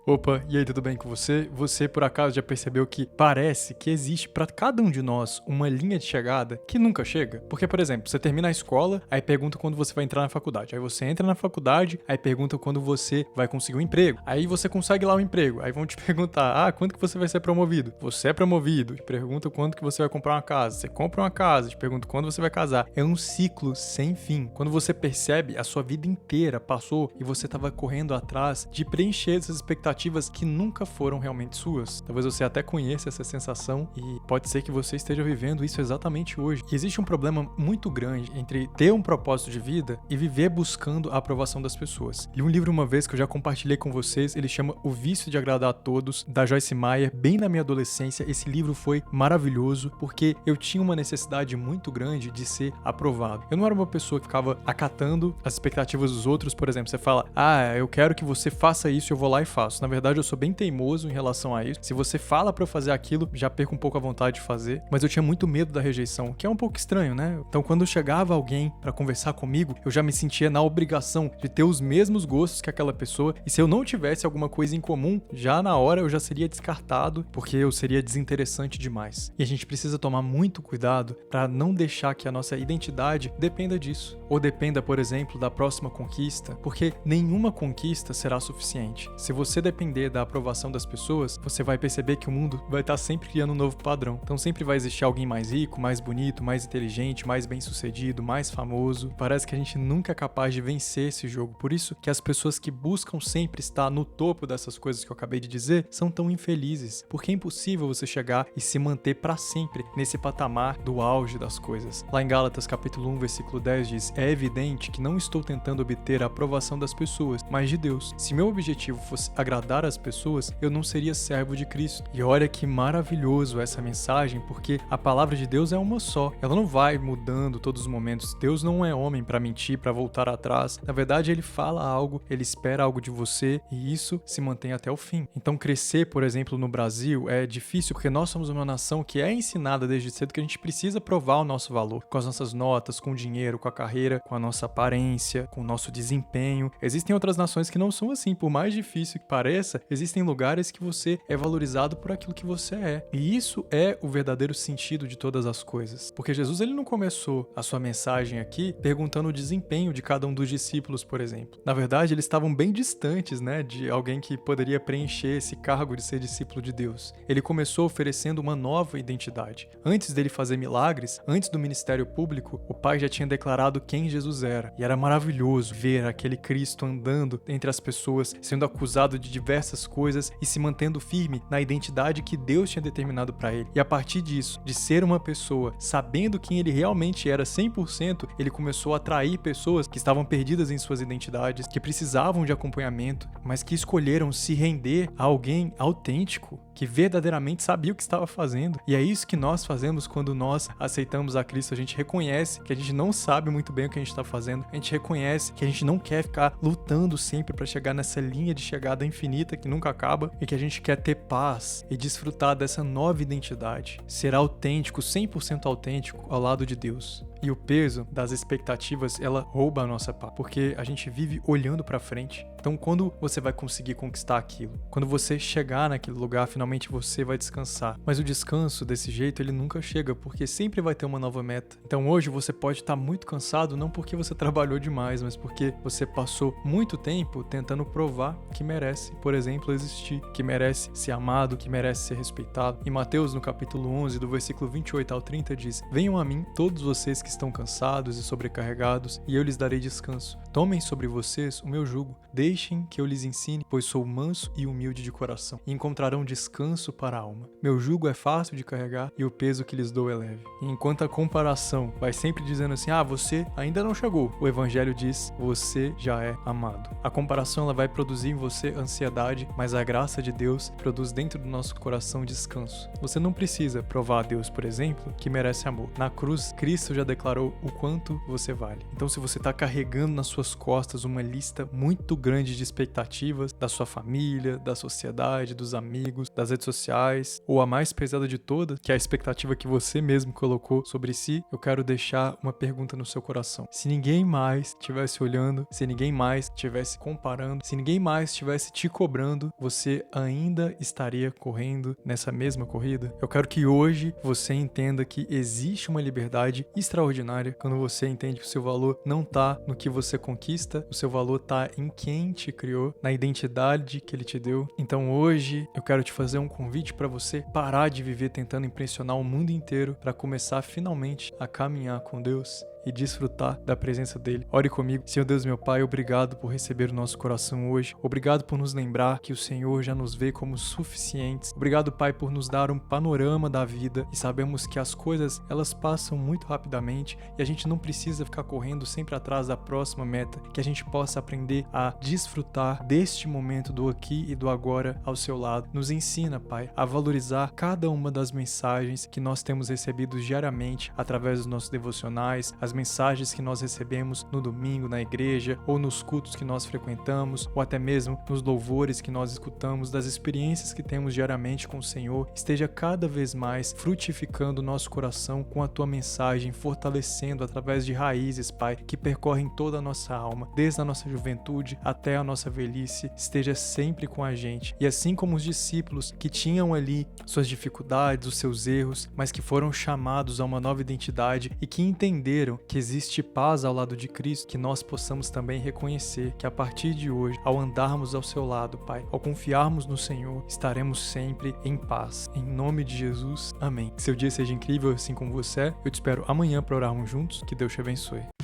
Opa, e aí, tudo bem com você? Você, por acaso, já percebeu que parece que existe pra cada um de nós uma linha de chegada que nunca chega? Porque, por exemplo, você termina a escola, aí pergunta quando você vai entrar na faculdade. Aí você entra na faculdade, aí pergunta quando você vai conseguir um emprego. Aí você consegue lá um emprego. Aí vão te perguntar, quando que você vai ser promovido? Você é promovido. Te pergunta quando que você vai comprar uma casa. Você compra uma casa. Te pergunta quando você vai casar. É um ciclo sem fim. Quando você percebe, a sua vida inteira passou e você estava correndo atrás de preencher essas expectativas que nunca foram realmente suas. Talvez você até conheça essa sensação e pode ser que você esteja vivendo isso exatamente hoje. E existe um problema muito grande entre ter um propósito de vida e viver buscando a aprovação das pessoas. Li um livro uma vez que eu já compartilhei com vocês, ele chama O Vício de Agradar a Todos, da Joyce Meyer, bem na minha adolescência. Esse livro foi maravilhoso porque eu tinha uma necessidade muito grande de ser aprovado. Eu não era uma pessoa que ficava acatando as expectativas dos outros. Por exemplo, você fala, eu quero que você faça isso, eu vou lá e faço. Na verdade, eu sou bem teimoso em relação a isso. Se você fala pra eu fazer aquilo, já perco um pouco a vontade de fazer. Mas eu tinha muito medo da rejeição, que é um pouco estranho, né? Então, quando chegava alguém pra conversar comigo, eu já me sentia na obrigação de ter os mesmos gostos que aquela pessoa. E se eu não tivesse alguma coisa em comum, já na hora eu já seria descartado, porque eu seria desinteressante demais. E a gente precisa tomar muito cuidado pra não deixar que a nossa identidade dependa disso. Ou dependa, por exemplo, da próxima conquista, porque nenhuma conquista será suficiente. Se você depender da aprovação das pessoas, você vai perceber que o mundo vai estar sempre criando um novo padrão. Então sempre vai existir alguém mais rico, mais bonito, mais inteligente, mais bem-sucedido, mais famoso. Parece que a gente nunca é capaz de vencer esse jogo. Por isso que as pessoas que buscam sempre estar no topo dessas coisas que eu acabei de dizer são tão infelizes, porque é impossível você chegar e se manter para sempre nesse patamar do auge das coisas. Lá em Gálatas capítulo 1, versículo 10 diz: é evidente que não estou tentando obter a aprovação das pessoas, mas de Deus. Se meu objetivo fosse agradar as pessoas, eu não seria servo de Cristo. E olha que maravilhoso essa mensagem, porque a palavra de Deus é uma só. Ela não vai mudando todos os momentos. Deus não é homem para mentir, para voltar atrás. Na verdade, ele fala algo, ele espera algo de você e isso se mantém até o fim. Então, crescer, por exemplo, no Brasil é difícil porque nós somos uma nação que é ensinada desde cedo que a gente precisa provar o nosso valor com as nossas notas, com o dinheiro, com a carreira, com a nossa aparência, com o nosso desempenho. Existem outras nações que não são assim. Por mais difícil que pareça, existem lugares que você é valorizado por aquilo que você é. E isso é o verdadeiro sentido de todas as coisas. Porque Jesus, ele não começou a sua mensagem aqui perguntando o desempenho de cada um dos discípulos, por exemplo. Na verdade, eles estavam bem distantes, de alguém que poderia preencher esse cargo de ser discípulo de Deus. Ele começou oferecendo uma nova identidade. Antes dele fazer milagres, antes do ministério público, o Pai já tinha declarado quem Jesus era. E era maravilhoso ver aquele Cristo andando entre as pessoas, sendo acusado de diversas coisas e se mantendo firme na identidade que Deus tinha determinado para ele. E a partir disso, de ser uma pessoa, sabendo quem ele realmente era 100%, ele começou a atrair pessoas que estavam perdidas em suas identidades, que precisavam de acompanhamento, mas que escolheram se render a alguém autêntico, que verdadeiramente sabia o que estava fazendo. E é isso que nós fazemos quando nós aceitamos a Cristo. A gente reconhece que a gente não sabe muito bem o que a gente está fazendo. A gente reconhece que a gente não quer ficar lutando sempre para chegar nessa linha de chegada infinita que nunca acaba e que a gente quer ter paz e desfrutar dessa nova identidade. Ser autêntico, 100% autêntico ao lado de Deus. E o peso das expectativas, ela rouba a nossa paz, porque a gente vive olhando pra frente. Então, quando você vai conseguir conquistar aquilo? Quando você chegar naquele lugar, finalmente você vai descansar. Mas o descanso, desse jeito, ele nunca chega, porque sempre vai ter uma nova meta. Então, hoje você pode estar muito cansado, não porque você trabalhou demais, mas porque você passou muito tempo tentando provar que merece, por exemplo, existir, que merece ser amado, que merece ser respeitado. Em Mateus, no capítulo 11, do versículo 28 ao 30, diz: venham a mim, todos vocês que estão cansados e sobrecarregados, e eu lhes darei descanso. Tomem sobre vocês o meu jugo, deixem que eu lhes ensine, pois sou manso e humilde de coração, e encontrarão descanso para a alma. Meu jugo é fácil de carregar e o peso que lhes dou é leve. E enquanto a comparação vai sempre dizendo assim, você ainda não chegou, o evangelho diz, você já é amado. A comparação, ela vai produzir em você ansiedade, mas a graça de Deus produz dentro do nosso coração descanso. Você não precisa provar a Deus, por exemplo, que merece amor. Na cruz, Cristo já declarou o quanto você vale. Então, se você está carregando nas suas suas costas uma lista muito grande de expectativas da sua família, da sociedade, dos amigos, das redes sociais, ou a mais pesada de todas, que é a expectativa que você mesmo colocou sobre si, eu quero deixar uma pergunta no seu coração. Se ninguém mais estivesse olhando, se ninguém mais estivesse comparando, se ninguém mais estivesse te cobrando, você ainda estaria correndo nessa mesma corrida? Eu quero que hoje você entenda que existe uma liberdade extraordinária quando você entende que o seu valor não tá no que você conquista, o seu valor tá em quem te criou, na identidade que ele te deu. Então hoje eu quero te fazer um convite para você parar de viver tentando impressionar o mundo inteiro para começar finalmente a caminhar com Deus e desfrutar da presença dele. Ore comigo. Senhor Deus, meu Pai, obrigado por receber o nosso coração hoje. Obrigado por nos lembrar que o Senhor já nos vê como suficientes. Obrigado, Pai, por nos dar um panorama da vida e sabemos que as coisas, elas passam muito rapidamente e a gente não precisa ficar correndo sempre atrás da próxima meta, que a gente possa aprender a desfrutar deste momento do aqui e do agora ao seu lado. Nos ensina, Pai, a valorizar cada uma das mensagens que nós temos recebido diariamente através dos nossos devocionais, as mensagens que nós recebemos no domingo na igreja, ou nos cultos que nós frequentamos, ou até mesmo nos louvores que nós escutamos, das experiências que temos diariamente com o Senhor, esteja cada vez mais frutificando o nosso coração com a Tua mensagem, fortalecendo através de raízes, Pai, que percorrem toda a nossa alma, desde a nossa juventude até a nossa velhice, esteja sempre com a gente. E assim como os discípulos que tinham ali suas dificuldades, os seus erros, mas que foram chamados a uma nova identidade e que entenderam que existe paz ao lado de Cristo, que nós possamos também reconhecer que a partir de hoje, ao andarmos ao seu lado, Pai, ao confiarmos no Senhor, estaremos sempre em paz. Em nome de Jesus, amém. Que seu dia seja incrível assim como você é. Eu te espero amanhã para orarmos juntos. Que Deus te abençoe.